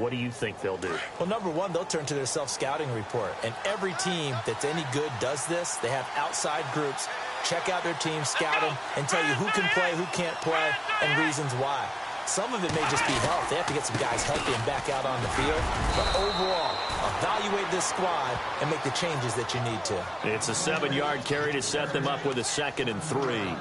what do you think they'll do? Well, number one, they'll turn to their self-scouting report. And every team that's any good does this. They have outside groups. Check out their team, scout them, and tell you who can play, who can't play, and reasons why. Some of it may just be health. They have to get some guys healthy and back out on the field. But overall, evaluate this squad and make the changes that you need to. It's a 7-yard carry to set them up with a 2nd and 3.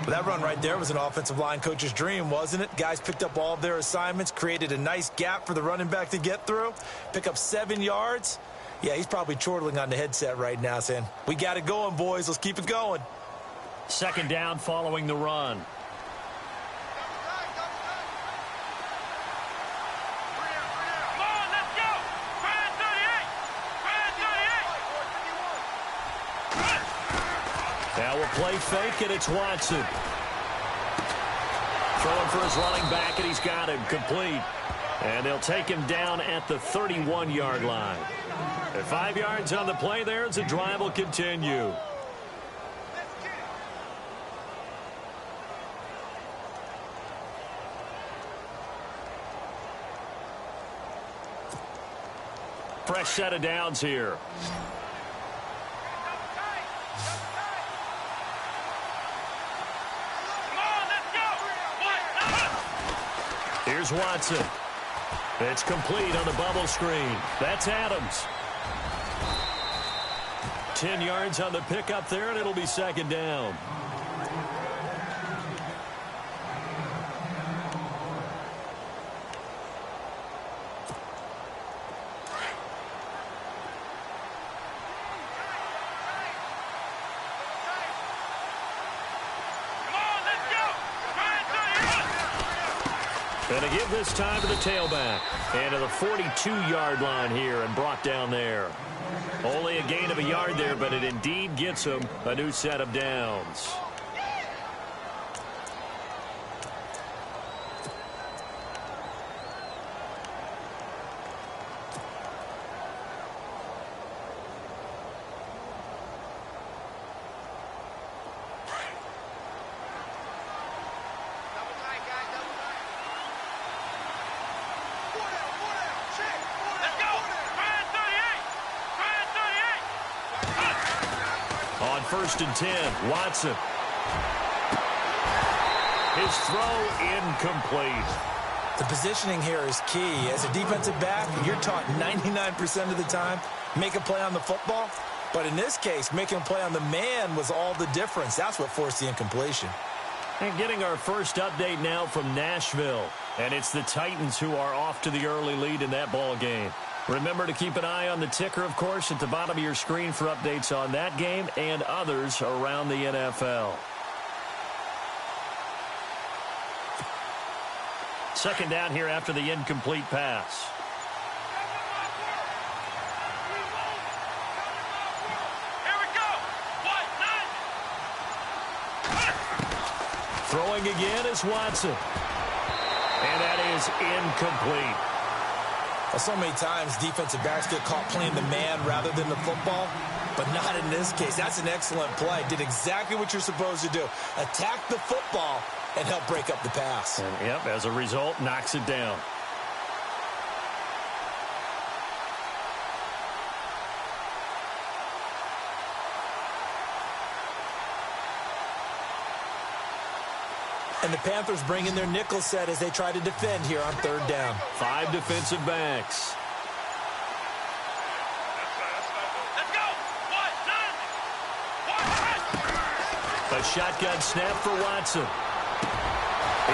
That run right there was an offensive line coach's dream, wasn't it? Guys picked up all of their assignments, created a nice gap for the running back to get through, pick up 7 yards. Yeah, he's probably chortling on the headset right now saying, we got it going, boys. Let's keep it going. 2nd down following the run. Now we'll play fake, and it's Watson. Throwing for his running back, and he's got him complete. And they'll take him down at the 31-yard line. At 5 yards on the play there, as the drive will continue. Fresh set of downs here. Here's Watson. It's complete on the bubble screen. That's Adams. 10 yards on the pickup there, and it'll be 2nd down. And to give this time to the tailback. And to the 42-yard line here and brought down there. Only a gain of a yard there, but it indeed gets him a new set of downs. On 1st and 10, Watson. His throw incomplete. The positioning here is key. As a defensive back, you're taught 99% of the time, make a play on the football. But in this case, making a play on the man was all the difference. That's what forced the incompletion. And getting our first update now from Nashville. And it's the Titans who are off to the early lead in that ball game. Remember to keep an eye on the ticker, of course, at the bottom of your screen for updates on that game and others around the NFL. 2nd down here after the incomplete pass. Here we go. Throwing again is Watson. And that is incomplete. Well, so many times defensive backs get caught playing the man rather than the football, but not in this case. That's an excellent play. Did exactly what you're supposed to do. Attack the football and help break up the pass. And, yep, as a result, knocks it down. And the Panthers bring in their nickel set as they try to defend here on 3rd down. 5 defensive backs. Let's go. A shotgun snap for Watson.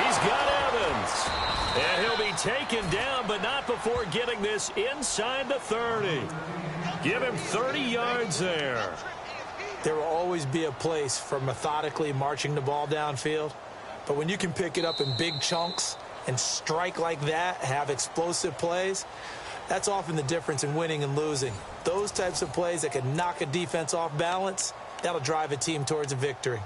He's got Evans. And he'll be taken down, but not before getting this inside the 30. Give him 30 yards there. There will always be a place for methodically marching the ball downfield. But when you can pick it up in big chunks and strike like that, have explosive plays, that's often the difference in winning and losing. Those types of plays that can knock a defense off balance, that'll drive a team towards a victory.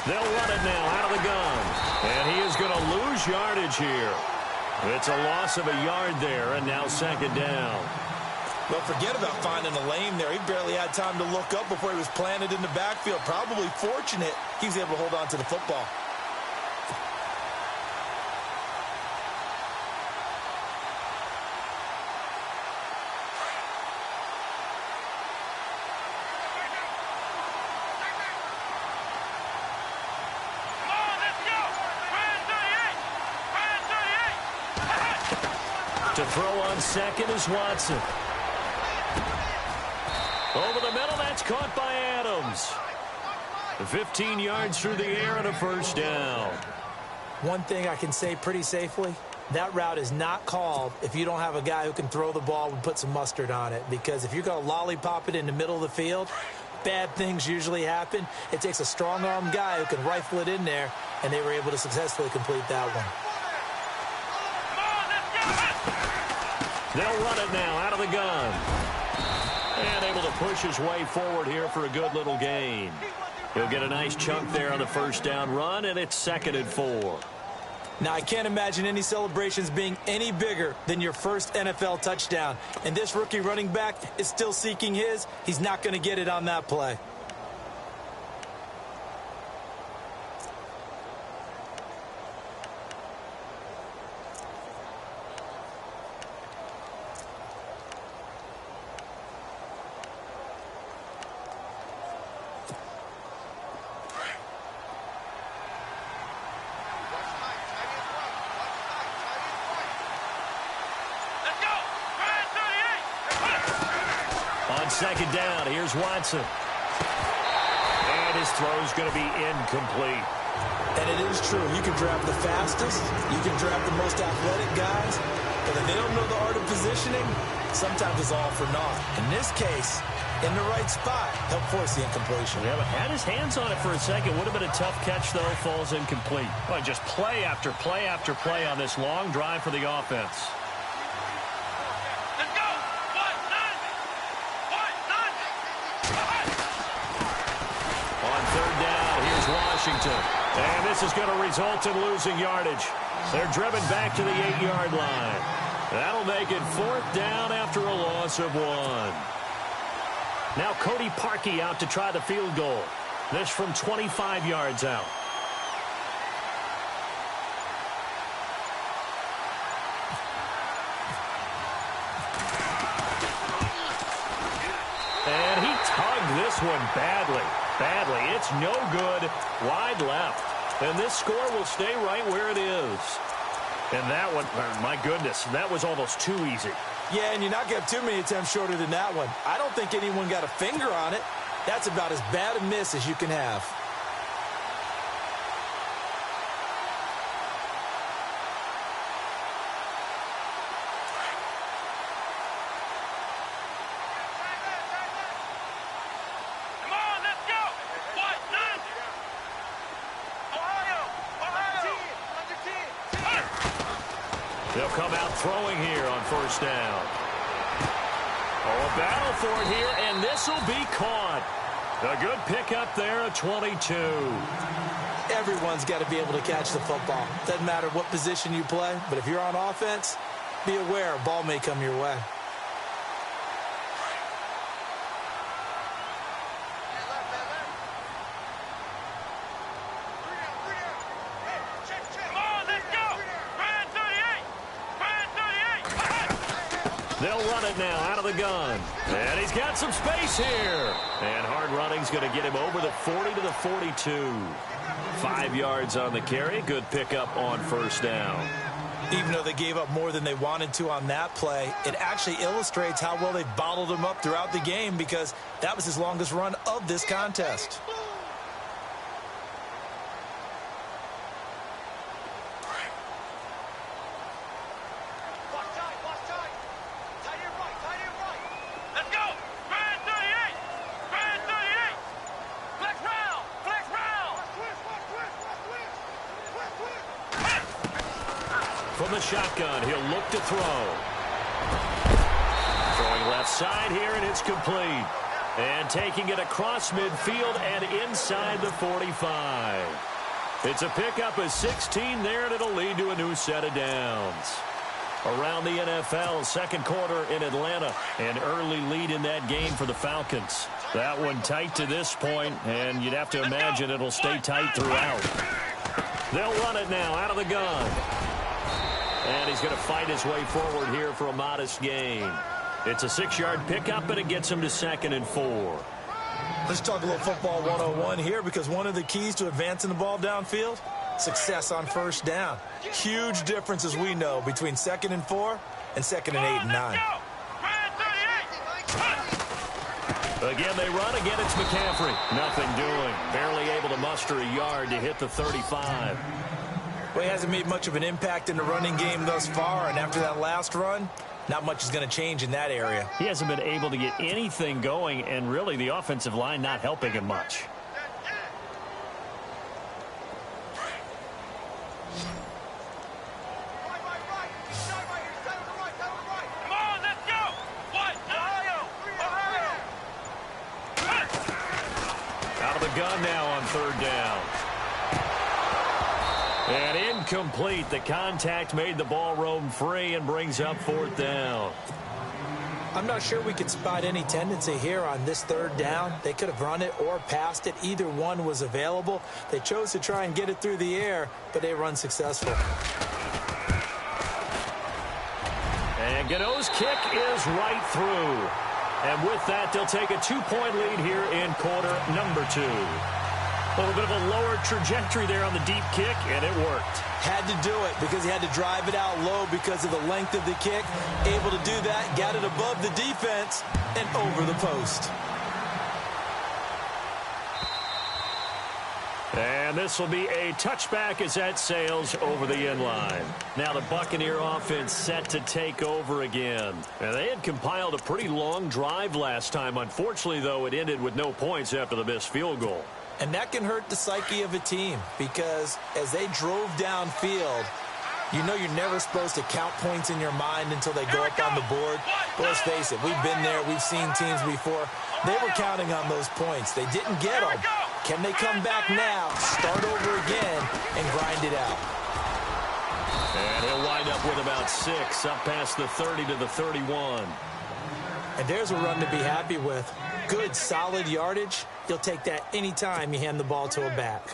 They'll run it now out of the gun. And he is going to lose yardage here. It's a loss of a yard there, and now 2nd down. Well, forget about finding a lane there. He barely had time to look up before he was planted in the backfield. Probably fortunate he was able to hold on to the football. To throw on second is Watson. Over the middle, that's caught by Adams. 15 yards through the air and a first down. One thing I can say pretty safely, that route is not called if you don't have a guy who can throw the ball and put some mustard on it. Because if you're going to lollipop it in the middle of the field, bad things usually happen. It takes a strong-armed guy who can rifle it in there, and they were able to successfully complete that one. They'll run it now out of the gun. And able to push his way forward here for a good little gain. He'll get a nice chunk there on the first down run, and it's 2nd and 4. Now, I can't imagine any celebrations being any bigger than your first NFL touchdown. And this rookie running back is still seeking his. He's not going to get it on that play. Second down, here's Watson. And his throw's going to be incomplete. And it is true. You can draft the fastest. You can draft the most athletic guys. But if they don't know the art of positioning, sometimes it's all for naught. In this case, in the right spot, helped force the incompletion. Yeah, but had his hands on it for a second. Would have been a tough catch, though. Falls incomplete. Well, just play after play after play on this long drive for the offense. Washington. And this is going to result in losing yardage. They're driven back to the 8-yard line. That'll make it 4th down after a loss of 1. Now Cody Parkey out to try the field goal. This from 25 yards out. And he tugged this one badly. It's no good. Wide left. And this score will stay right where it is. And that one, my goodness, that was almost too easy. Yeah, and you're not going to have too many attempts shorter than that one. I don't think anyone got a finger on it. That's about as bad a miss as you can have. They'll come out throwing here on first down. Oh, a battle for it here, and this will be caught. A good pickup there at 22. Everyone's got to be able to catch the football. Doesn't matter what position you play, but if you're on offense, be aware a ball may come your way. They'll run it now out of the gun. And he's got some space here. And hard running's going to get him over the 40 to the 42. 5 yards on the carry. Good pickup on first down. Even though they gave up more than they wanted to on that play, it actually illustrates how well they bottled him up throughout the game because that was his longest run of this contest. From the shotgun, he'll look to throw. Throwing left side here, and it's complete. And taking it across midfield and inside the 45. It's a pickup of 16 there, and it'll lead to a new set of downs. Around the NFL, second quarter in Atlanta. An early lead in that game for the Falcons. That one tight to this point, and you'd have to imagine it'll stay tight throughout. They'll run it now out of the gun. And he's going to fight his way forward here for a modest gain. It's a 6-yard pickup, and it gets him to 2nd and 4. Let's talk a little football 101 here, because one of the keys to advancing the ball downfield, success on first down. Huge difference, as we know, between 2nd and 4 and 2nd and 8 and 9. Again, they run. Again, it's McCaffrey. Nothing doing. Barely able to muster a yard to hit the 35. Well, he hasn't made much of an impact in the running game thus far, and after that last run, not much is going to change in that area. He hasn't been able to get anything going, and really the offensive line not helping him much. Gun now on 3rd down. And incomplete. The contact made the ball roam free and brings up 4th down. I'm not sure we could spot any tendency here on this 3rd down. They could have run it or passed it. Either one was available. They chose to try and get it through the air, but they run successful. And Gano's kick is right through. And with that, they'll take a 2-point lead here in quarter number 2. A little bit of a lower trajectory there on the deep kick, and it worked. Had to do it because he had to drive it out low because of the length of the kick. Able to do that, got it above the defense and over the post. And this will be a touchback as that sails over the end line. Now the Buccaneer offense set to take over again. And they had compiled a pretty long drive last time. Unfortunately, though, it ended with no points after the missed field goal. And that can hurt the psyche of a team because as they drove downfield, you know you're never supposed to count points in your mind until they go up on the board. But let's face it, we've been there. We've seen teams before. They were counting on those points. They didn't get them. Can they come back now, start over again, and grind it out? And he'll wind up with about 6, up past the 30 to the 31. And there's a run to be happy with. Good, solid yardage. You'll take that anytime you hand the ball to a back.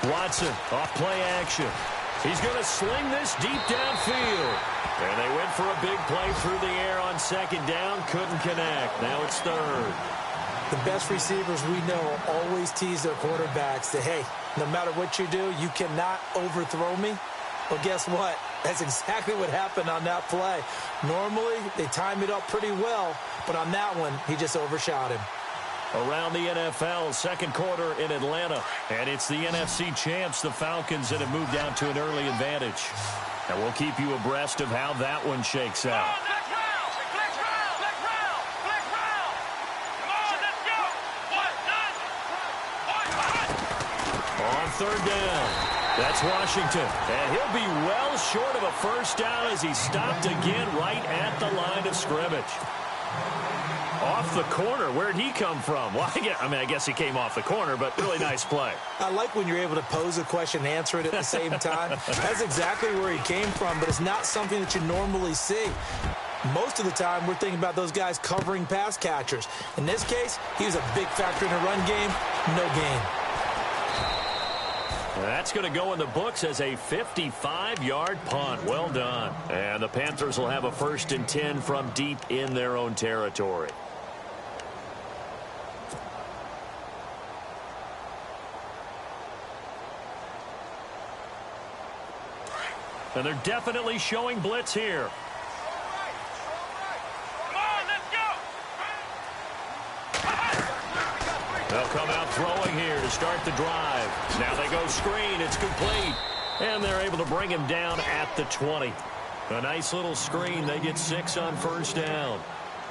Watson, off play action. He's going to sling this deep downfield. And they went for a big play through the air on 2nd down. Couldn't connect. Now it's 3rd. The best receivers we know always tease their quarterbacks that, hey, no matter what you do, you cannot overthrow me. Well, guess what? That's exactly what happened on that play. Normally, they time it up pretty well, but on that one, he just overshot him. Around the NFL, second quarter in Atlanta. And it's the NFC champs, the Falcons, that have moved out to an early advantage. And we'll keep you abreast of how that one shakes out. On 3rd down, that's Washington. And he'll be well short of a first down as he stopped again right at the line of scrimmage. Off the corner. Where'd he come from? Well, I guess he came off the corner, but really nice play. I like when you're able to pose a question and answer it at the same time. That's exactly where he came from, but it's not something that you normally see. Most of the time, we're thinking about those guys covering pass catchers. In this case, he was a big factor in the run game. No gain. That's going to go in the books as a 55-yard punt. Well done. And the Panthers will have a 1st and 10 from deep in their own territory. And they're definitely showing blitz here. They'll come out throwing here to start the drive. Now they go screen. It's complete. And they're able to bring him down at the 20. A nice little screen. They get 6 on 1st down.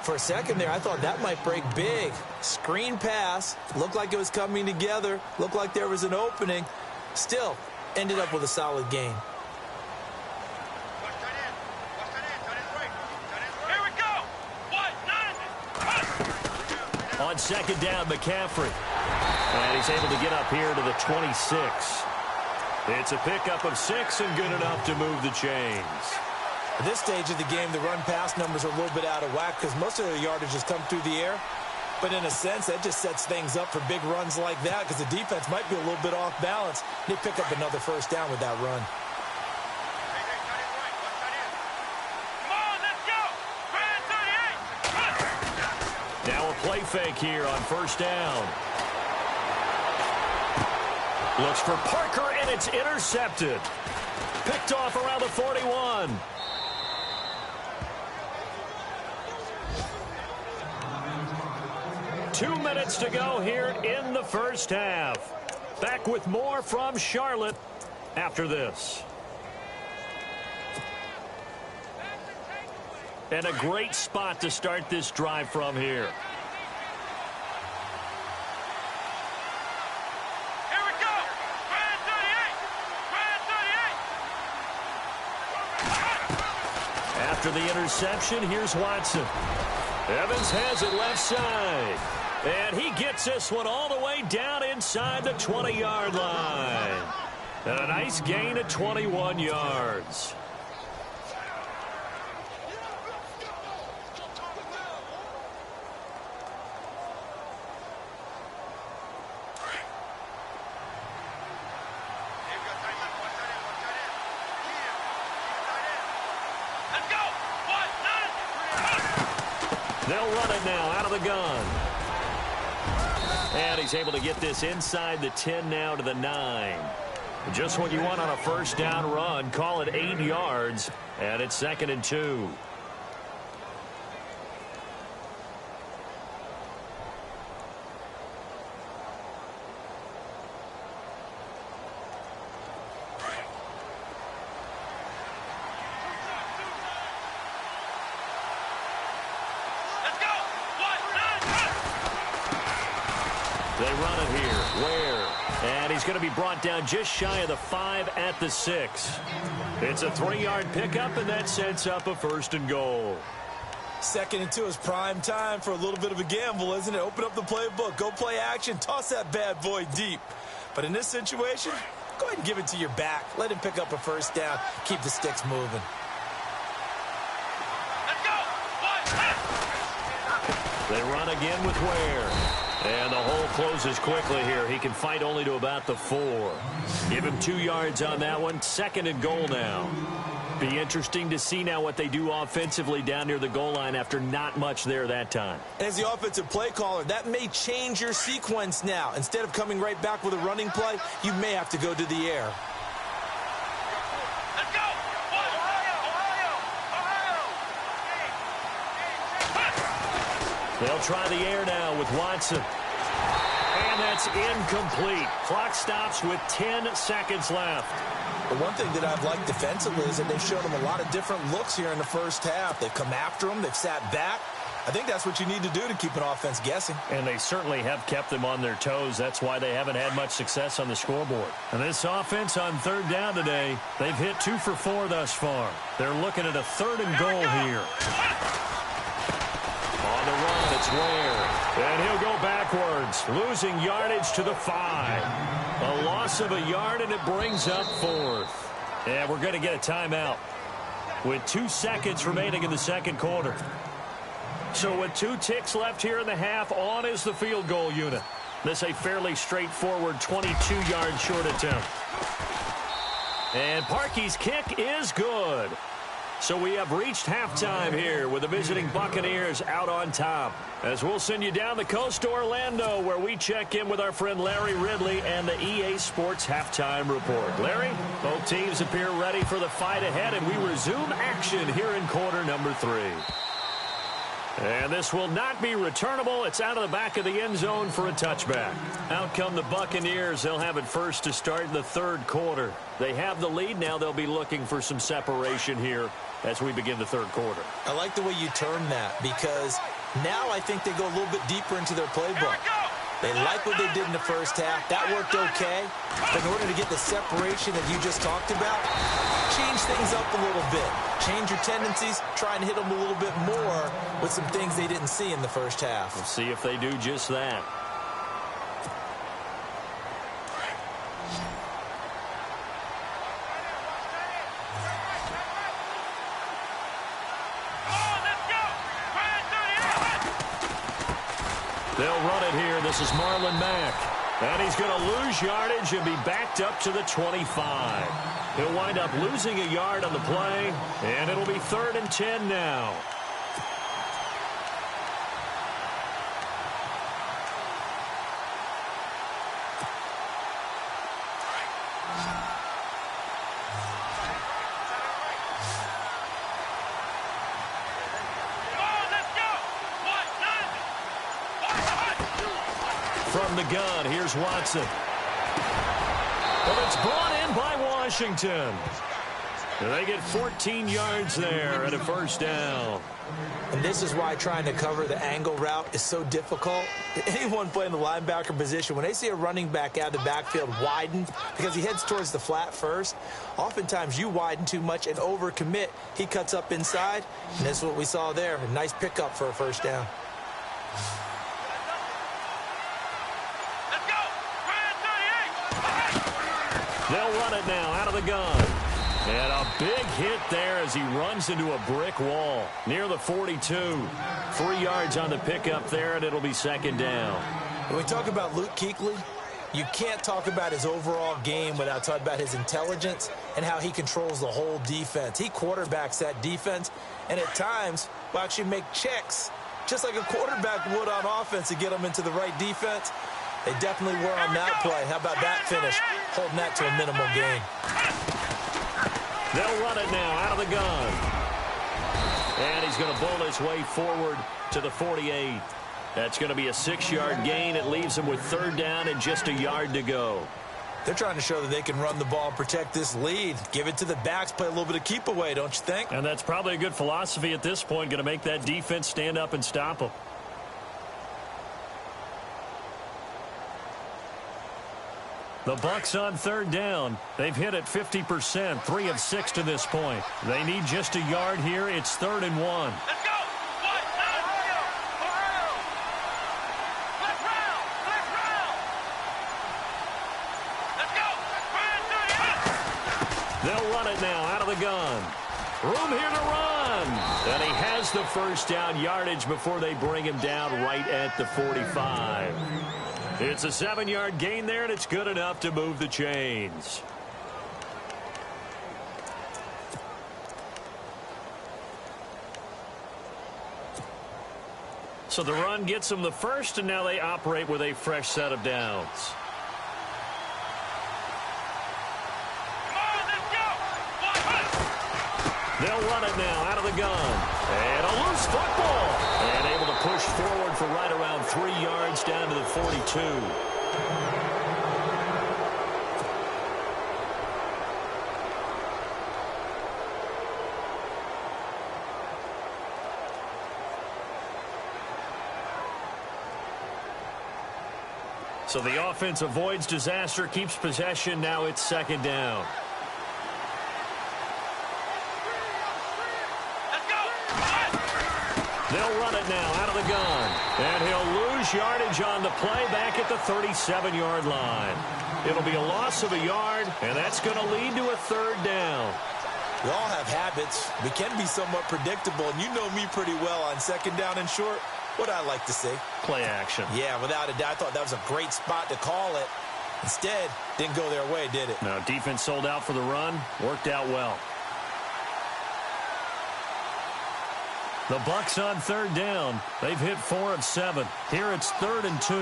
For a second there, I thought that might break big. Screen pass. Looked like it was coming together. Looked like there was an opening. Still, ended up with a solid gain. on second down, McCaffrey. And he's able to get up here to the 26. It's a pickup of 6 and good enough to move the chains. At this stage of the game, the run-pass numbers are a little bit out of whack because most of their yardage has come through the air. But in a sense, that just sets things up for big runs like that because the defense might be a little bit off balance. They pick up another first down with that run. Come on, let's go. Now a play fake here on first down. Looks for Parker, and it's intercepted. Picked off around the 41. Two minutes to go here in the first half. Back with more from Charlotte after this. And a great spot to start this drive from here. Here we go. Brand 38. After the interception, here's Watson. Evans has it left side. And he gets this one all the way down inside the 20-yard line. And a nice gain of 21 yards. Let's go. 1, 9. They'll run it now out of the gun. And he's able to get this inside the 10 now to the 9. Just what you want on a first down run. Call it 8 yards. And it's 2nd and 2. Let's go. 1, 9. They run it here. Ware. And he's going to be brought down just shy of the 5 at the 6. It's a 3-yard pickup, and that sets up a 1st and goal. 2nd and 2 is prime time for a little bit of a gamble, isn't it? Open up the playbook. Go play action. Toss that bad boy deep. But in this situation, go ahead and give it to your back. Let him pick up a first down. Keep the sticks moving. Let's go. 1, 9. They run again with Ware. And the hole closes quickly here. He can fight only to about the 4. Give him 2 yards on that one. 2nd and goal now. Be interesting to see now what they do offensively down near the goal line after not much there that time. As the offensive play caller, that may change your sequence now. Instead of coming right back with a running play, you may have to go to the air. Let's go. 1, Ohio. They'll try the air now with Watson. And that's incomplete. Clock stops with 10 seconds left. The one thing that I've liked defensively is that they've shown them a lot of different looks here in the first half. They've come after them. They've sat back. I think that's what you need to do to keep an offense guessing. And they certainly have kept them on their toes. That's why they haven't had much success on the scoreboard. And this offense on 3rd down today, they've hit 2 for 4 thus far. They're looking at a 3rd and goal here. On the run, it's Ware. And he'll go backwards, losing yardage to the 5. A loss of a yard, and it brings up 4th. And we're going to get a timeout with 2 seconds remaining in the 2nd quarter. So with 2 ticks left here in the half, on is the field goal unit. This a fairly straightforward 22-yard short attempt. And Parkey's kick is good. So we have reached halftime here with the visiting Buccaneers out on top. As we'll send you down the coast to Orlando, where we check in with our friend Larry Ridley and the EA Sports Halftime Report. Larry, both teams appear ready for the fight ahead, and we resume action here in quarter number 3. And this will not be returnable. It's out of the back of the end zone for a touchback. Out come the Buccaneers. They'll have it first to start the 3rd quarter. They have the lead. Now they'll be looking for some separation here as we begin the 3rd quarter. I like the way you term that because now I think they go a little bit deeper into their playbook. They like what they did in the first half. That worked okay. But in order to get the separation that you just talked about, change things up a little bit. Change your tendencies. Try and hit them a little bit more with some things they didn't see in the first half. We'll see if they do just that. They'll run it here. This is Marlon Mack. And he's going to lose yardage and be backed up to the 25. He'll wind up losing a yard on the play, and it'll be 3rd and 10 now. From the gun, here's Watson. But it's brought in by Washington. And they get 14 yards there and a first down. And this is why trying to cover the angle route is so difficult. Anyone playing the linebacker position, when they see a running back out of the backfield widen because he heads towards the flat first, oftentimes you widen too much and overcommit. He cuts up inside, and that's what we saw there. A nice pickup for a first down. They'll run it now out of the gun. And a big hit there as he runs into a brick wall near the 42. 3 yards on the pickup there, and it'll be 2nd down. When we talk about Luke Kuechly, you can't talk about his overall game without talking about his intelligence and how he controls the whole defense. He quarterbacks that defense, and at times will actually make checks, just like a quarterback would on offense to get them into the right defense. They definitely were on that play. How about that finish? Holding that to a minimal gain. They'll run it now out of the gun. And he's going to bowl his way forward to the 48. That's going to be a 6-yard gain. It leaves him with 3rd down and just a yard to go. They're trying to show that they can run the ball and protect this lead. Give it to the backs, play a little bit of keep away, don't you think? And that's probably a good philosophy at this point, going to make that defense stand up and stop them. The Bucs on 3rd down. They've hit it 50%, 3 of 6 to this point. They need just a yard here. It's 3rd and 1. Let's go! Let's go! They'll run it now out of the gun. Room here to run. And he has the first down yardage before they bring him down right at the 45. It's a 7-yard gain there, and it's good enough to move the chains. So the run gets them the first, and now they operate with a fresh set of downs. They'll run it now out of the gun. And a loose football. And able to push forward for right around 3 yards down to the 42. So the offense avoids disaster, keeps possession. Now it's 2nd down. They'll run it now out of the gun. And he'll lose yardage on the play back at the 37-yard line. It'll be a loss of a yard, and that's going to lead to a 3rd down. We all have habits. We can be somewhat predictable, and you know me pretty well on 2nd down and short. What I like to see. Play action. Yeah, without a doubt. I thought that was a great spot to call it. Instead, didn't go their way, did it? No, defense sold out for the run. Worked out well. The Bucs on 3rd down. They've hit 4 of 7. Here it's 3rd and 2.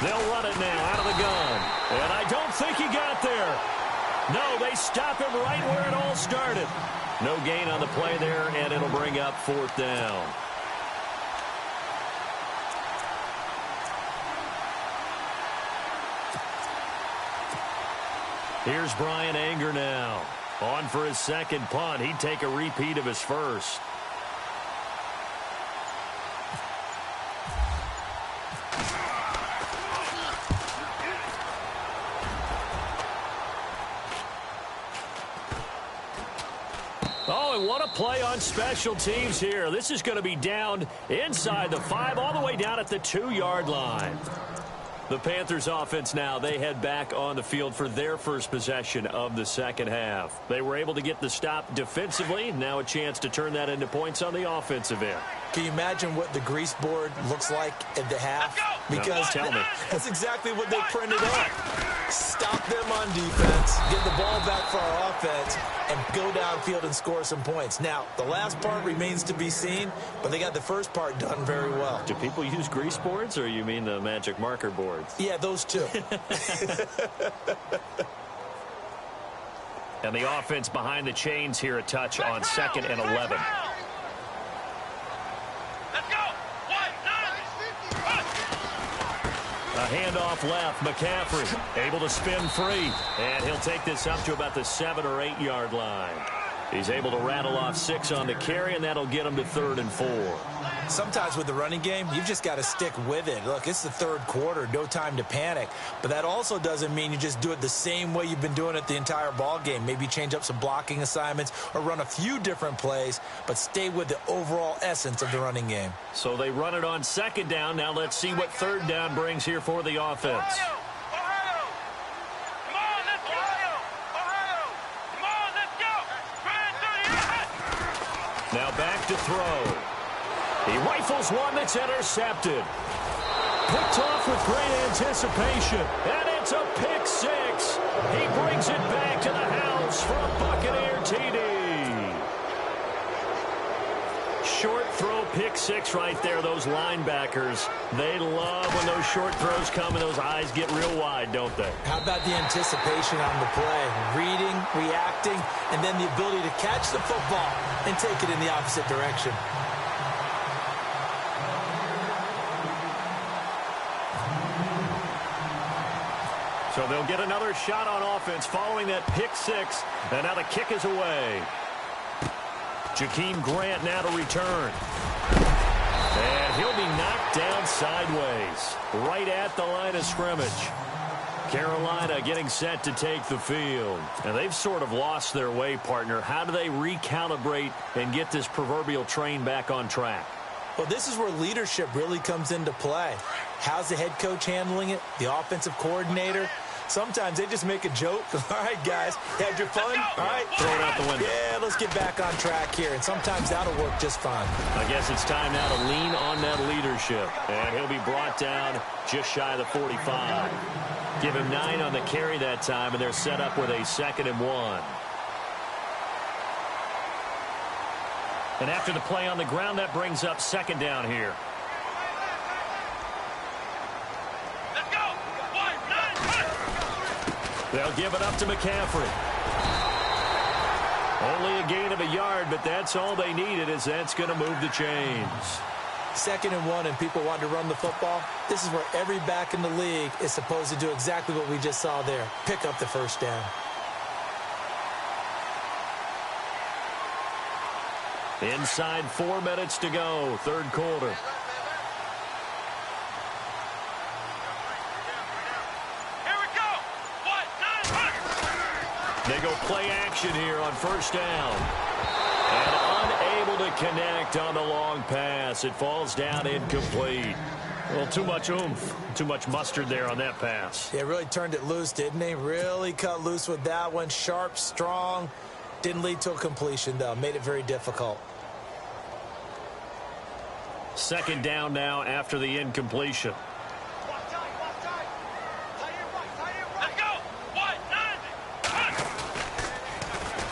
They'll run it now out of the gun. And I don't think he got there. No, they stop him right where it all started. No gain on the play there, and it'll bring up 4th down. Here's Brian Anger now. On for his 2nd punt. He'd take a repeat of his first. play on special teams here. This is going to be down inside the 5, all the way down at the 2-yard line. The Panthers offense now, they head back on the field for their first possession of the second half. They were able to get the stop defensively. Now a chance to turn that into points on the offensive end. Can you imagine what the grease board looks like at the half? Because tell me. That's exactly what they printed up. Stop them on defense, get the ball back for our offense, and go downfield and score some points. Now, the last part remains to be seen, but they got the first part done very well. Do people use grease boards, or you mean the magic marker boards? Yeah, those two. And the offense behind the chains here, a touch on 2nd and 11. A handoff left. McCaffrey able to spin free. And he'll take this up to about the 7 or 8 yard line. He's able to rattle off 6 on the carry, and that'll get him to 3rd and 4. Sometimes with the running game, you've just got to stick with it. Look, it's the 3rd quarter, no time to panic. But that also doesn't mean you just do it the same way you've been doing it the entire ball game. Maybe change up some blocking assignments or run a few different plays, but stay with the overall essence of the running game. So they run it on 2nd down. Now let's see what 3rd down brings here for the offense. Now back to throw. He rifles one that's intercepted. Picked off with great anticipation. And it's a pick 6. He brings it back to the house for a Buccaneer TD. Short throw, pick 6 right there. Those linebackers, they love when those short throws come and those eyes get real wide, don't they? How about the anticipation on the play? Reading, reacting, and then the ability to catch the football and take it in the opposite direction. So they'll get another shot on offense following that pick 6. And now the kick is away. Jakeem Grant now to return. And he'll be knocked down sideways, right at the line of scrimmage. Carolina getting set to take the field. And they've sort of lost their way, partner. How do they recalibrate and get this proverbial train back on track? Well, this is where leadership really comes into play. How's the head coach handling it? The offensive coordinator? Sometimes they just make a joke. All right, guys, had your fun? All right. Throw it out the window. Yeah, let's get back on track here. And sometimes that'll work just fine. I guess it's time now to lean on that leadership. And he'll be brought down just shy of the 45. Give him 9 on the carry that time, and they're set up with a 2nd and 1. And after the play on the ground, that brings up 2nd down here. They'll give it up to McCaffrey. Only a gain of a yard, but that's all they needed, as that's going to move the chains. 2nd and 1, and people want to run the football. This is where every back in the league is supposed to do exactly what we just saw there. Pick up the first down. Inside 4 minutes to go, 3rd quarter. They go play action here on 1st down. And unable to connect on the long pass. It falls down incomplete. Well, too much oomph, too much mustard there on that pass. Yeah, really turned it loose, didn't he? Really cut loose with that one. Sharp, strong. Didn't lead to a completion, though. Made it very difficult. 2nd down now after the incompletion.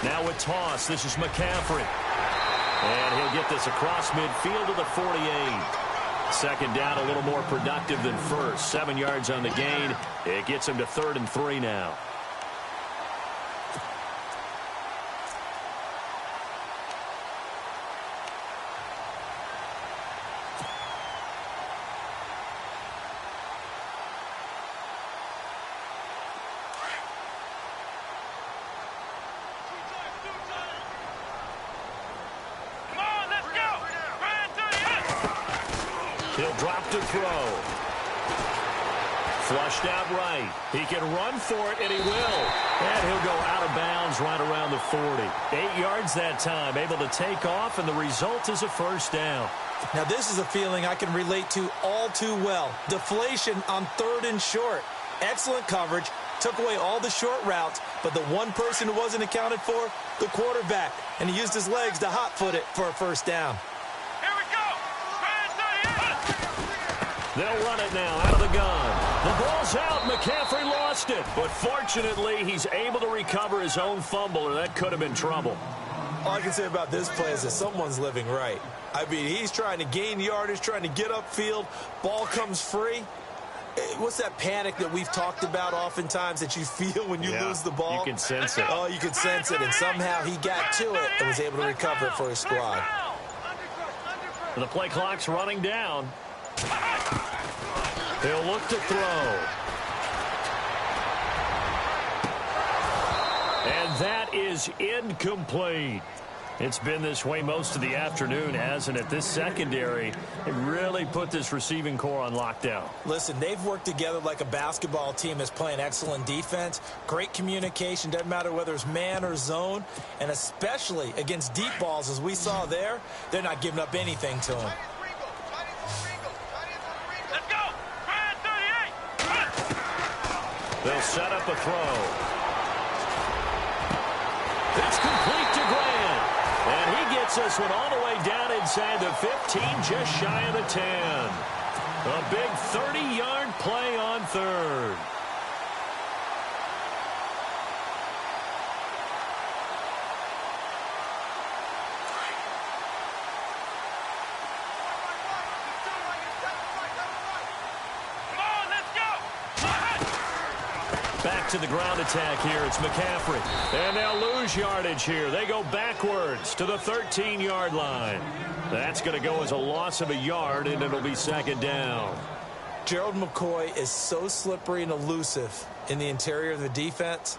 Now a toss. This is McCaffrey. And he'll get this across midfield to the 48. 2nd down, a little more productive than first. 7 yards on the gain. It gets him to 3rd and 3 now. He'll drop to throw. Flushed out right. He can run for it, and he will. And he'll go out of bounds right around the 40. 8 yards that time, able to take off, and the result is a first down. Now, this is a feeling I can relate to all too well. Deflation on 3rd and short. Excellent coverage. Took away all the short routes, but the one person who wasn't accounted for, the quarterback. And he used his legs to hot-foot it for a first down. Here we go. They'll run it now out of the gun. The ball's out. McCaffrey lost it. But fortunately, he's able to recover his own fumble, or that could have been trouble. All I can say about this play is that someone's living right. I mean, he's trying to gain yardage, trying to get upfield. Ball comes free. What's that panic that we've talked about oftentimes that you feel when you lose the ball? You can sense it. Oh, you can sense it. And somehow he got to it and was able to recover it for his squad. The play clock's running down. He'll look to throw. And that is incomplete. It's been this way most of the afternoon, hasn't it? This secondary, it really put this receiving core on lockdown. Listen, they've worked together like a basketball team that's playing excellent defense. Great communication, doesn't matter whether it's man or zone. And especially against deep balls, as we saw there, they're not giving up anything to them. Let's go. 38. They'll set up a throw. It's complete to Grant. And he gets this one all the way down inside the 15, just shy of the 10. A big 30-yard play on 3rd. Come on, let's go. Back to the ground attack here. It's McCaffrey. And they'll lose yardage here. They go backwards to the 13-yard line. That's going to go as a loss of a yard, and it'll be 2nd down. Gerald McCoy is so slippery and elusive in the interior of the defense.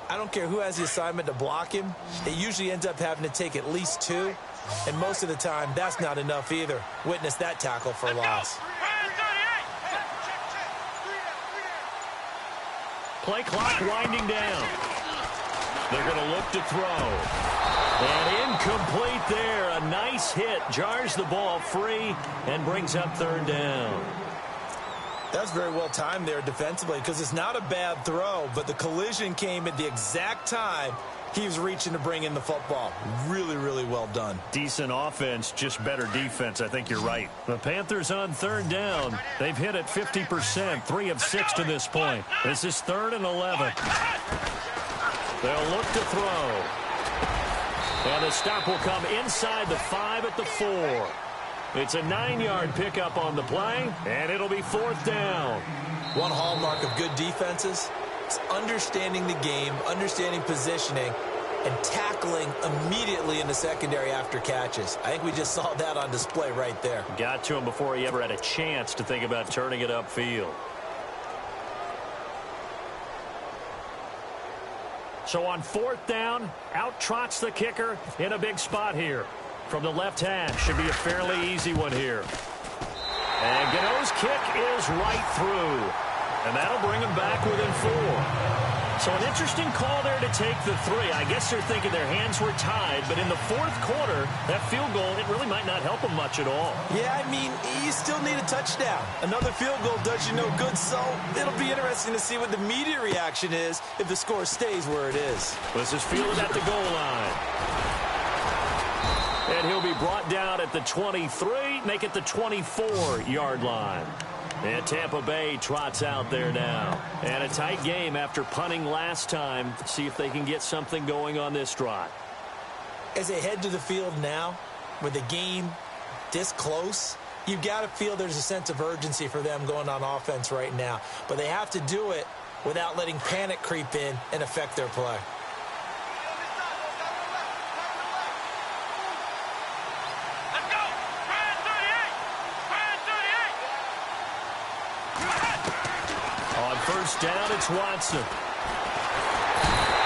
I don't care who has the assignment to block him. It usually ends up having to take at least 2. And most of the time, that's not enough either. Witness that tackle for loss. Play clock winding down. They're going to look to throw. And incomplete there. A nice hit. Jars the ball free and brings up 3rd down. That's very well timed there defensively because it's not a bad throw, but the collision came at the exact time he was reaching to bring in the football. Really, really well done. Decent offense, just better defense. I think you're right. The Panthers on 3rd down. They've hit it 50%, 3 of 6 to this point. This is 3rd and 11. They'll look to throw. And the stop will come inside the 5 at the 4. It's a 9-yard pickup on the play, and it'll be 4th down. One hallmark of good defenses is understanding the game, understanding positioning, and tackling immediately in the secondary after catches. I think we just saw that on display right there. Got to him before he ever had a chance to think about turning it upfield. So on 4th down, out trots the kicker in a big spot here. From the left hash, should be a fairly easy one here. And Gano's kick is right through. And that'll bring him back within 4. So an interesting call there to take the 3. I guess they're thinking their hands were tied, but in the 4th quarter, that field goal, it really might not help them much at all. Yeah, I mean, you still need a touchdown. Another field goal does you no good, so it'll be interesting to see what the media reaction is if the score stays where it is. This is fielded at the goal line. And he'll be brought down at the 23, make it the 24-yard line. And Tampa Bay trots out there now. And a tight game after punting last time. See if they can get something going on this drive. As they head to the field now, with the game this close, you've got to feel there's a sense of urgency for them going on offense right now. But they have to do it without letting panic creep in and affect their play. First down, it's Watson.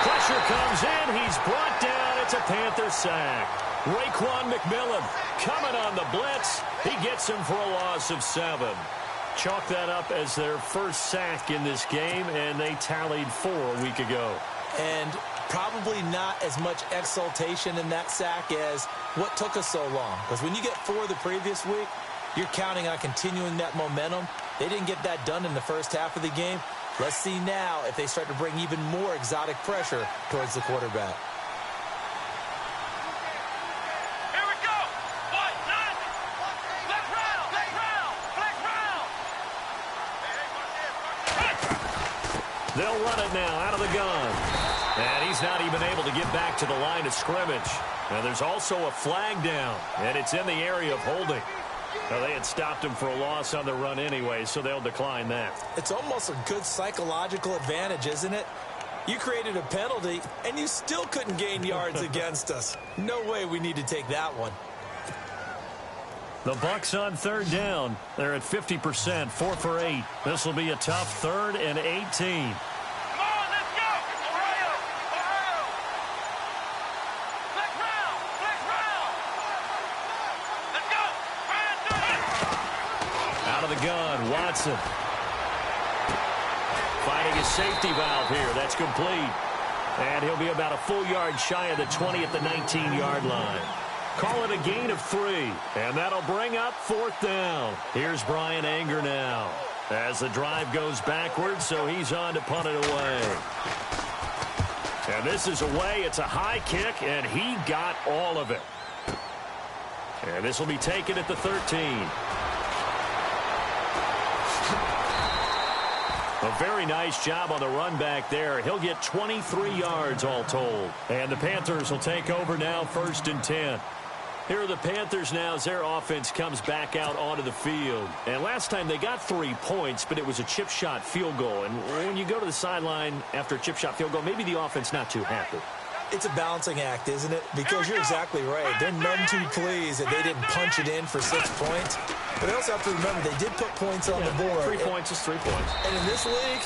Pressure comes in. He's brought down. It's a Panther sack. Raekwon McMillan coming on the blitz. He gets him for a loss of 7. Chalk that up as their first sack in this game, and they tallied 4 a week ago. And probably not as much exultation in that sack as what took us so long. Because when you get 4 the previous week, you're counting on continuing that momentum. They didn't get that done in the first half of the game. Let's see now if they start to bring even more exotic pressure towards the quarterback. Here we go. White, 9. Black round, black round, black round. They'll run it now out of the gun. And he's not even able to get back to the line of scrimmage. Now there's also a flag down, and it's in the area of holding. Now, they had stopped him for a loss on the run anyway, so they'll decline that. It's almost a good psychological advantage, isn't it? You created a penalty, and you still couldn't gain yards against us. No way we need to take that one. The Bucs on 3rd down. They're at 50%, 4 for 8. This will be a tough 3rd and 18. Come on, let's go. Ohio, Ohio. Black round, black round. Let's go. Out of the gun, Watson. Finding his safety valve here. That's complete. And he'll be about a full yard shy of the 20 at the 19-yard line. Call it a gain of 3. And that'll bring up 4th down. Here's Brian Anger now. As the drive goes backwards, so he's on to punt it away. And this is away. It's a high kick, and he got all of it. And this will be taken at the 13. A very nice job on the run back there. He'll get 23 yards all told. And the Panthers will take over now, 1st and 10. Here are the Panthers now as their offense comes back out onto the field. And last time they got 3 points, but it was a chip shot field goal. And when you go to the sideline after a chip shot field goal, maybe the offense not too happy. It's a balancing act, isn't it? Because you're exactly right. They're none too pleased that they didn't punch it in for 6 points. But they also have to remember they did put points on the board. 3 points is 3 points. And in this league,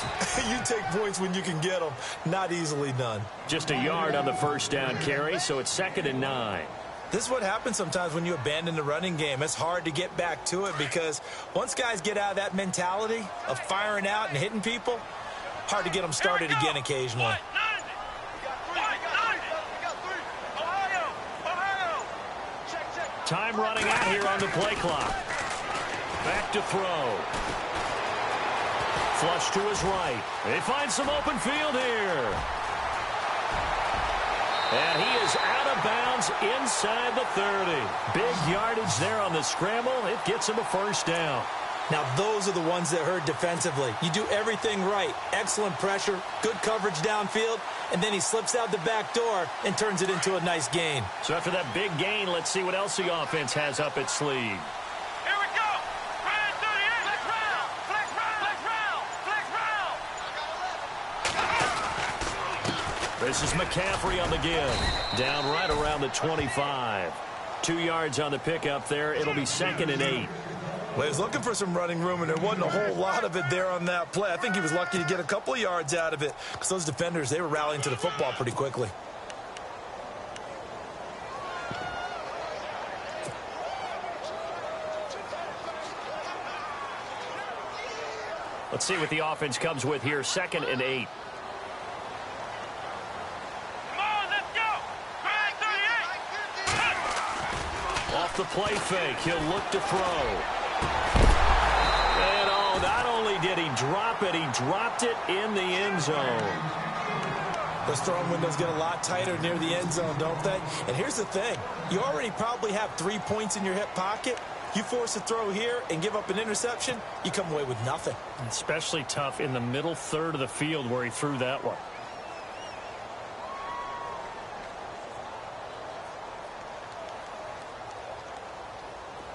you take points when you can get them. Not easily done. Just a yard on the first down carry, so it's 2nd and 9. This is what happens sometimes when you abandon the running game. It's hard to get back to it because once guys get out of that mentality of firing out and hitting people, hard to get them started again occasionally. Ohio. Time running out here on the play clock. Back to throw. Flush to his right. They find some open field here. And he is out of bounds inside the 30. Big yardage there on the scramble. It gets him a 1st down. Now, those are the ones that hurt defensively. You do everything right. Excellent pressure, good coverage downfield, and then he slips out the back door and turns it into a nice gain. So after that big gain, let's see what else the offense has up its sleeve. Here we go. Brand 38. Black round, black round, black round, black round. This is McCaffrey on the give. Down right around the 25. 2 yards on the pickup there. It'll be 2nd and 8. Well, he was looking for some running room, and there wasn't a whole lot of it there on that play. I think he was lucky to get a couple of yards out of it because those defenders, they were rallying to the football pretty quickly. Let's see what the offense comes with here. 2nd and 8. Come on, let's go. Brand 38. Off the play fake, he'll look to throw. And oh, not only did he drop it, he dropped it in the end zone. Those throwing windows get a lot tighter near the end zone, don't they? And here's the thing. You already probably have 3 points in your hip pocket. You force a throw here and give up an interception, you come away with nothing. Especially tough in the middle 3rd of the field where he threw that one.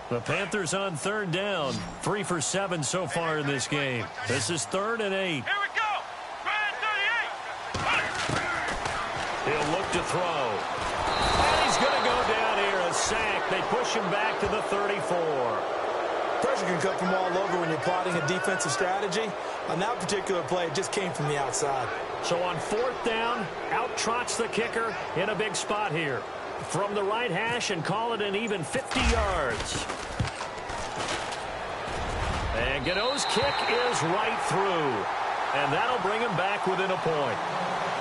The Panthers on 3rd down. 3 for 7 so far in this game. This is 3rd and 8. Here we go. Brand 38. He'll look to throw. And he's going to go down here. A sack. They push him back to the 34. Pressure can come from all over when you're plotting a defensive strategy. On that particular play, it just came from the outside. So on 4th down, out trots the kicker in a big spot here. From the right hash and call it an even 50 yards. And Gano's kick is right through. And that'll bring him back within a point.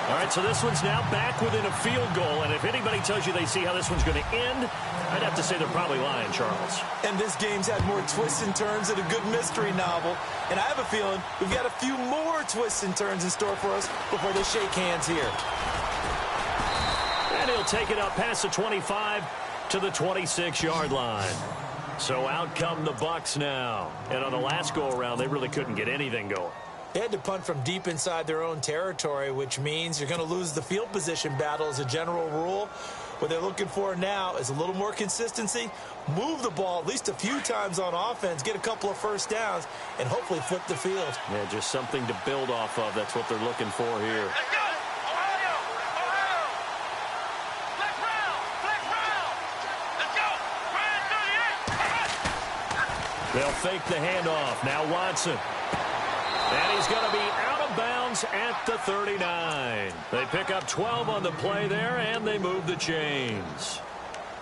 All right, so this one's now back within a field goal. And if anybody tells you they see how this one's going to end, I'd have to say they're probably lying, Charles. And this game's had more twists and turns than a good mystery novel. And I have a feeling we've got a few more twists and turns in store for us before they shake hands here. And he'll take it up past the 25 to the 26-yard line. So out come the Bucs now. And on the last go-around, they really couldn't get anything going. They had to punt from deep inside their own territory, which means you're going to lose the field position battle as a general rule. What they're looking for now is a little more consistency, move the ball at least a few times on offense, get a couple of first downs, and hopefully flip the field. Yeah, just something to build off of. That's what they're looking for here. Let's go! Ohio! Ohio! Flex round! Flex round! Let's go! Brand 38! They'll fake the handoff. Now Watson. And he's going to be out of bounds at the 39. They pick up 12 on the play there, and they move the chains.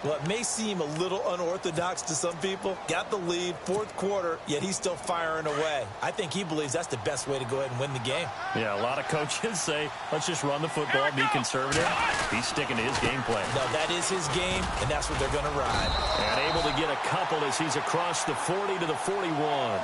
Well, it may seem a little unorthodox to some people. Got the lead, fourth quarter, yet he's still firing away. I think he believes that's the best way to go ahead and win the game. Yeah, a lot of coaches say, let's just run the football, be conservative. He's sticking to his game plan. No, that is his game, and that's what they're going to ride. And able to get a couple as he's across the 40 to the 41.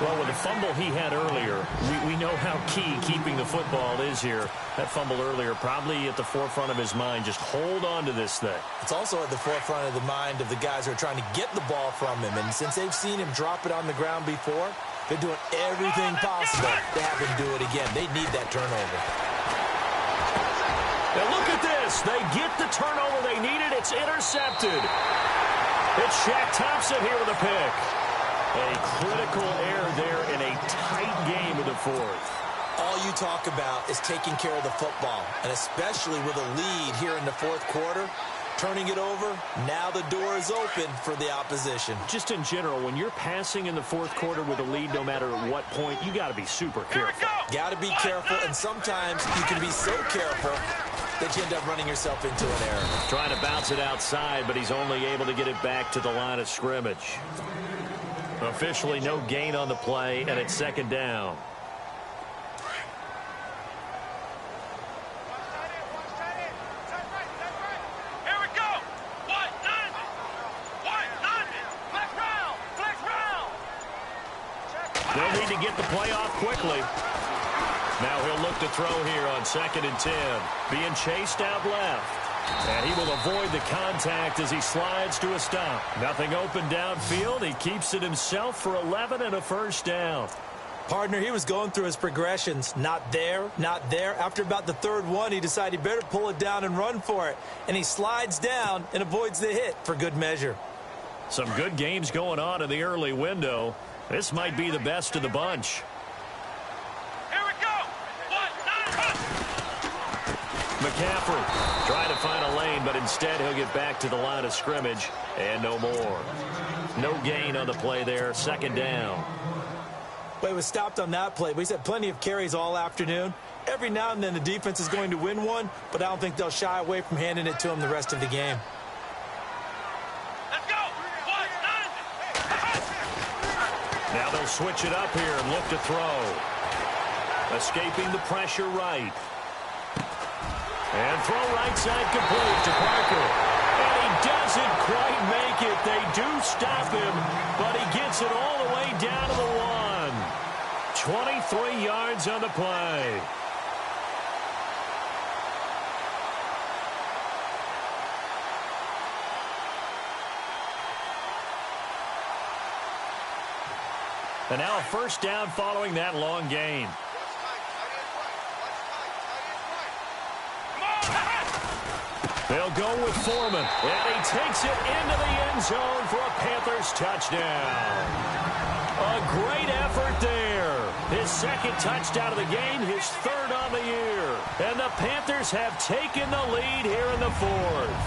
Well, with the fumble he had earlier, we know how key keeping the football is here. That fumble earlier probably at the forefront of his mind. Just hold on to this thing. It's also at the forefront of the mind of the guys who are trying to get the ball from him. And since they've seen him drop it on the ground before, they're doing everything possible to have him do it again. They need that turnover. Now look at this. They get the turnover they needed. It's intercepted. It's Shaq Thompson here with a pick. A critical error there in a tight game of the fourth. All you talk about is taking care of the football, and especially with a lead here in the fourth quarter, turning it over, now the door is open for the opposition. Just in general, when you're passing in the fourth quarter with a lead, no matter at what point, you got to be super careful. Got to be careful, and sometimes you can be so careful that you end up running yourself into an error. Trying to bounce it outside, but he's only able to get it back to the line of scrimmage. Officially no gain on the play, and it's second down. Here we go! What? None! What? None! Flex round! Flex round! They'll need to get the play off quickly. Now he'll look to throw here on 2nd and 10. Being chased out left. And he will avoid the contact as he slides to a stop. Nothing open downfield. He keeps it himself for 11 and a first down. Partner, he was going through his progressions. Not there, not there. After about the third one, he decided he better pull it down and run for it. And he slides down and avoids the hit for good measure. Some good games going on in the early window. This might be the best of the bunch. Here we go! What? None! McCaffrey trying to find a lane, but instead he'll get back to the line of scrimmage and no more. No gain on the play there, second down. Well, he was stopped on that play, but he's had plenty of carries all afternoon. Every now and then the defense is going to win one, but I don't think they'll shy away from handing it to him the rest of the game. Let's go! What? None! Now they'll switch it up here and look to throw. Escaping the pressure right. And throw right side complete to Parker. And he doesn't quite make it. They do stop him, but he gets it all the way down to the 1. 23 yards on the play. And now a first down following that long gain. They'll go with Foreman, and he takes it into the end zone for a Panthers touchdown. A great effort there. His second touchdown of the game, his third on the year. And the Panthers have taken the lead here in the fourth.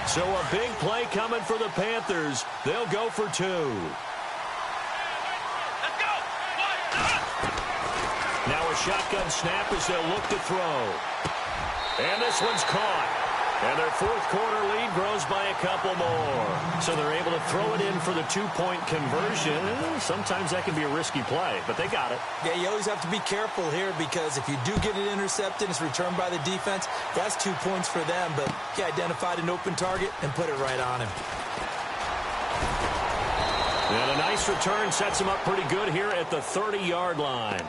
So a big play coming for the Panthers. They'll go for 2. Now a shotgun snap as they'll look to throw. And this one's caught. And their fourth quarter lead grows by a couple more. So they're able to throw it in for the two-point conversion. Sometimes that can be a risky play, but they got it. Yeah, you always have to be careful here because if you do get it intercepted, it's returned by the defense. That's 2 points for them, but he identified an open target and put it right on him. And a nice return sets him up pretty good here at the 30-yard line.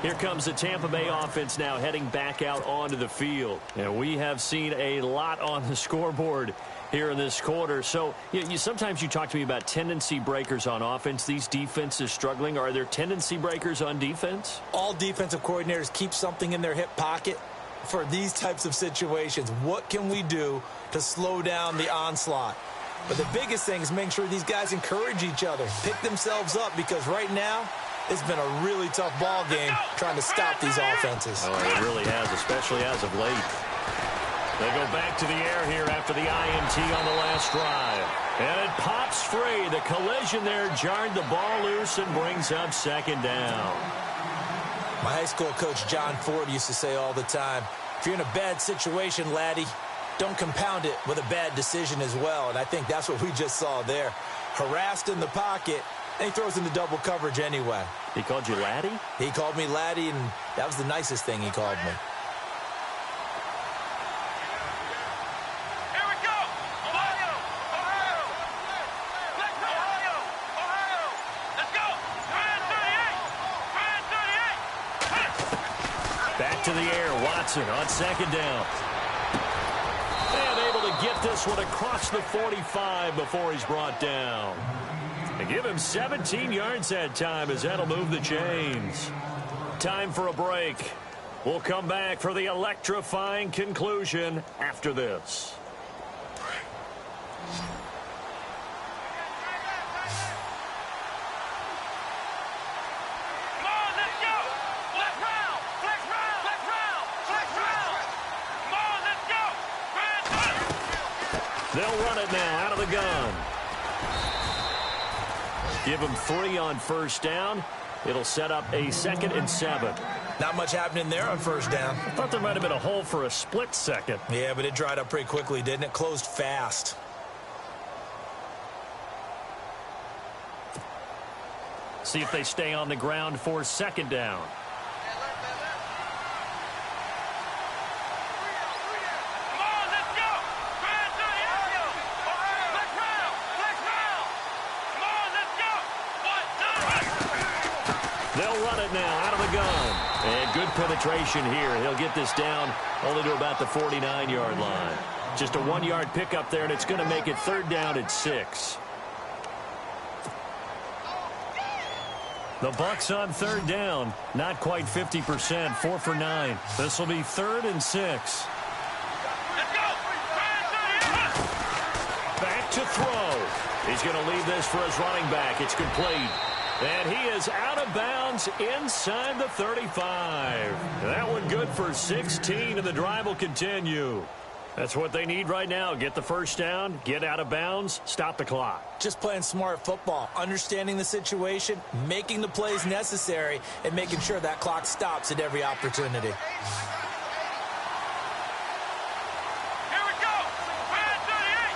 Here comes the Tampa Bay offense now heading back out onto the field. And we have seen a lot on the scoreboard here in this quarter. So sometimes you talk to me about tendency breakers on offense. These defenses struggling. Are there tendency breakers on defense? All defensive coordinators keep something in their hip pocket for these types of situations. What can we do to slow down the onslaught? But the biggest thing is making sure these guys encourage each other, pick themselves up, because right now it's been a really tough ball game trying to stop these offenses. Oh, it really has, especially as of late. They go back to the air here after the INT on the last drive. And it pops free. The collision there jarred the ball loose and brings up second down. My high school coach, John Ford, used to say all the time, if you're in a bad situation, laddie, don't compound it with a bad decision as well. And I think that's what we just saw there. Harassed in the pocket, and he throws into double coverage anyway. He called you laddie? He called me laddie, and that was the nicest thing he called me. Here we go. Ohio. Ohio. Ohio. Ohio. Let's go. 38. Back to the air. Watson on second down. And able to get this one across the 45 before he's brought down. And give him 17 yards that time as that'll move the chains. Time for a break. We'll come back for the electrifying conclusion after this. Come on, let's go. Flex round. Flex round. Flex round. Flex round. Come on, let's go. They'll run it now out of the gun. Give him 3 on first down. It'll set up a 2nd and 7. Not much happening there on first down. I thought there might have been a hole for a split second. Yeah, but it dried up pretty quickly, didn't it? Closed fast. See if they stay on the ground for second down. Come on, let's go. Ohio. Flex round. Flex round. Come on, let's go. 1, 2. They'll run it now out of the gun. And good penetration here. He'll get this down only to about the 49-yard line. Just a 1-yard pickup there, and it's going to make it 3rd down at 6. The Bucs on 3rd down. Not quite 50%. 4 for 9. This will be 3rd and 6. Let's go. Back to throw. He's going to leave this for his running back. It's complete. And he is out of bounds inside the 35. That one good for 16, and the drive will continue. That's what they need right now. Get the first down, get out of bounds, stop the clock. Just playing smart football, understanding the situation, making the plays necessary, and making sure that clock stops at every opportunity. Here we go. 38.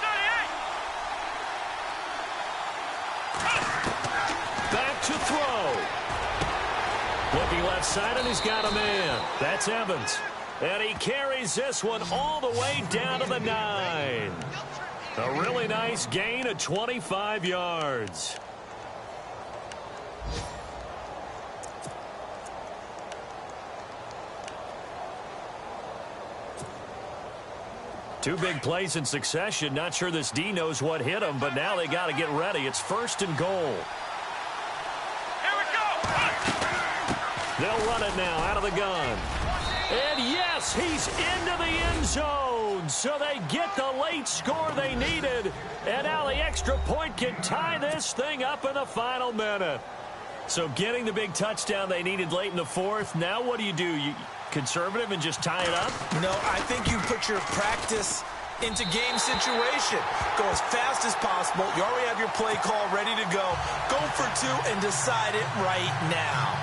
38. Back to throw. Looking left side, and he's got a man. That's Evans. And he carries this one all the way down to the 9. A really nice gain of 25 yards. Two big plays in succession. Not sure this D knows what hit him, but now they got to get ready. It's 1st and goal. Here we go. They'll run it now out of the gun. And yes, he's into the end zone. So they get the late score they needed. And now the extra point can tie this thing up in the final minute. So getting the big touchdown they needed late in the 4th. Now what do? You conservative and just tie it up? No, I think you put your practice into game situation. Go as fast as possible. You already have your play call ready to go. Go for 2 and decide it right now.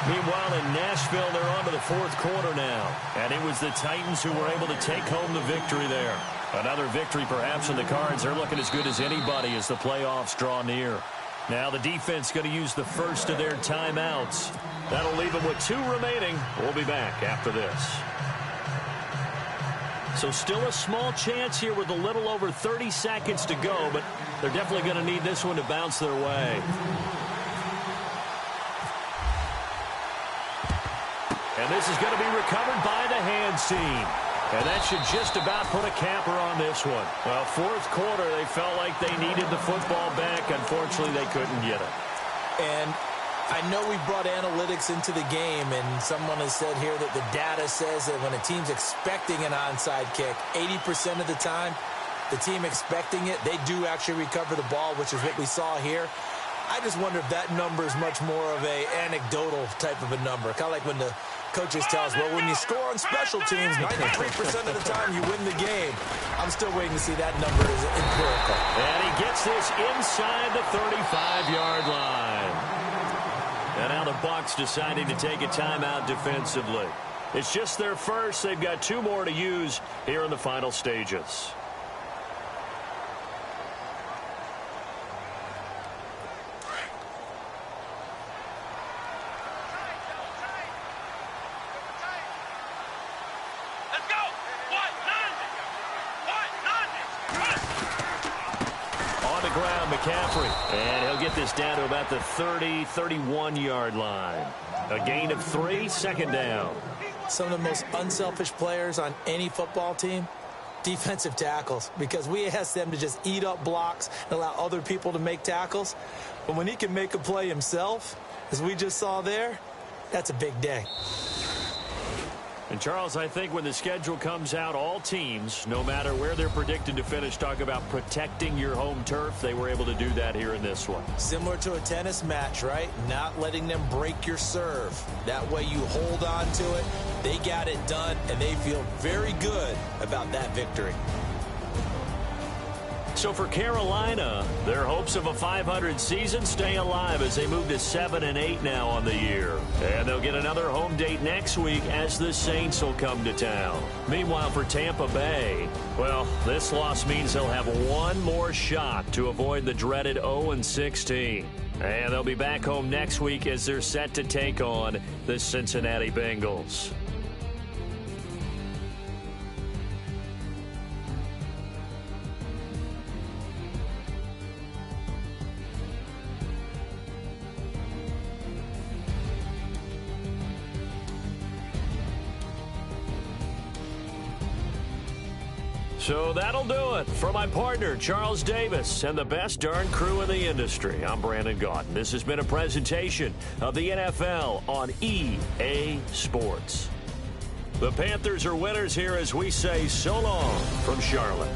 Meanwhile, in Nashville, they're on to the fourth quarter now. And it was the Titans who were able to take home the victory there. Another victory perhaps in the cards. They're looking as good as anybody as the playoffs draw near. Now the defense going to use the first of their timeouts. That'll leave them with 2 remaining. We'll be back after this. So still a small chance here with a little over 30 seconds to go, but they're definitely going to need this one to bounce their way. And this is going to be recovered by the hands team. And that should just about put a capper on this one. Well, fourth quarter, they felt like they needed the football back. Unfortunately, they couldn't get it. And I know we brought analytics into the game, and someone has said here that the data says that when a team's expecting an onside kick, 80% of the time, the team expecting it, they do actually recover the ball, which is what we saw here. I just wonder if that number is much more of a anecdotal type of a number. Kind of like when the coaches tell us, well, when you score on special teams, 93% of the time you win the game. I'm still waiting to see that number is empirical. And he gets this inside the 35-yard line. And now the Bucs deciding to take a timeout defensively. It's just their first. They've got 2 more to use here in the final stages. And he'll get this down to about the 30, 31-yard line. A gain of 3, second down. Some of the most unselfish players on any football team, defensive tackles, because we ask them to just eat up blocks and allow other people to make tackles. But when he can make a play himself, as we just saw there, that's a big day. And, Charles, I think when the schedule comes out, all teams, no matter where they're predicted to finish, talk about protecting your home turf. They were able to do that here in this one. Similar to a tennis match, right? Not letting them break your serve. That way you hold on to it. They got it done, and they feel very good about that victory. So for Carolina, their hopes of a 500 season stay alive as they move to 7-8 now on the year. And they'll get another home date next week as the Saints will come to town. Meanwhile, for Tampa Bay, well, this loss means they'll have 1 more shot to avoid the dreaded 0-16. And they'll be back home next week as they're set to take on the Cincinnati Bengals. So that'll do it. For my partner, Charles Davis, and the best darn crew in the industry, I'm Brandon Gaudin. This has been a presentation of the NFL on EA Sports. The Panthers are winners here as we say so long from Charlotte.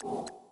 go!